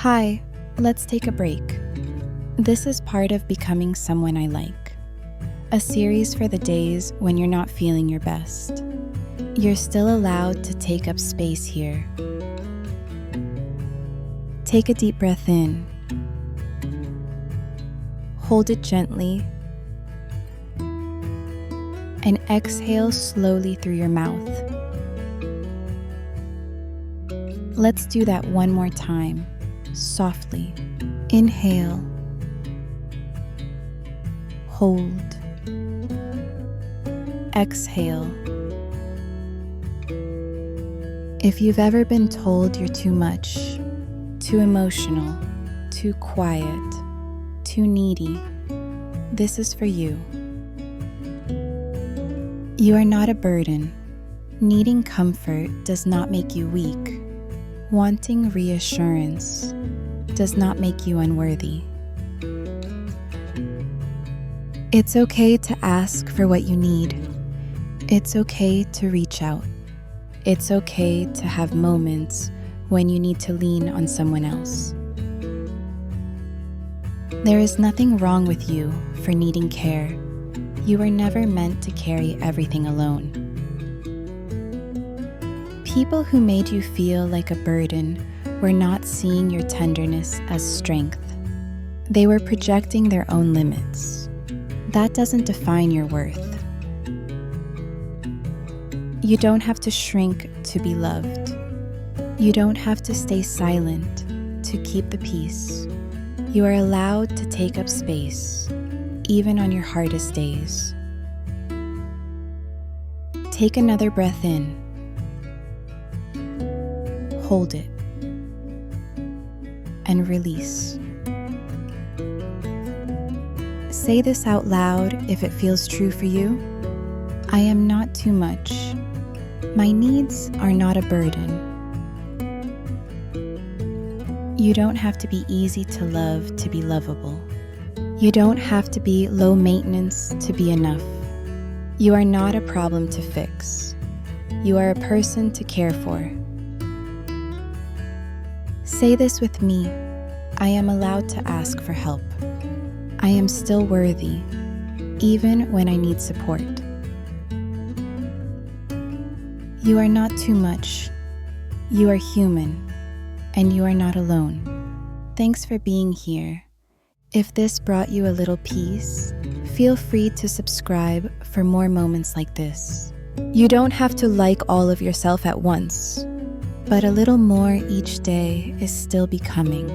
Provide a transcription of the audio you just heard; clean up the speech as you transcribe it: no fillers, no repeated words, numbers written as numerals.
Hi, let's take a break. This is part of Becoming Someone I Like, a series for the days when you're not feeling your best. You're still allowed to take up space here. Take a deep breath in. Hold it gently. And exhale slowly through your mouth. Let's do that one more time, softly. Inhale. Hold. Exhale. If you've ever been told you're too much, too emotional, too quiet, too needy, this is for you. You are not a burden. Needing comfort does not make you weak. Wanting reassurance does not make you unworthy. It's okay to ask for what you need. It's okay to reach out. It's okay to have moments when you need to lean on someone else. There is nothing wrong with you for needing care. You were never meant to carry everything alone. People who made you feel like a burden were not seeing your tenderness as strength. They were projecting their own limits. That doesn't define your worth. You don't have to shrink to be loved. You don't have to stay silent to keep the peace. You are allowed to take up space, even on your hardest days. Take another breath in. Hold it. And release. Say this out loud if it feels true for you. I am not too much. My needs are not a burden. You don't have to be easy to love to be lovable. You don't have to be low maintenance to be enough. You are not a problem to fix. You are a person to care for. Say this with me. I am allowed to ask for help. I am still worthy, even when I need support. You are not too much. You are human, and you are not alone. Thanks for being here. If this brought you a little peace, feel free to subscribe for more moments like this. You don't have to like all of yourself at once, but a little more each day is still becoming.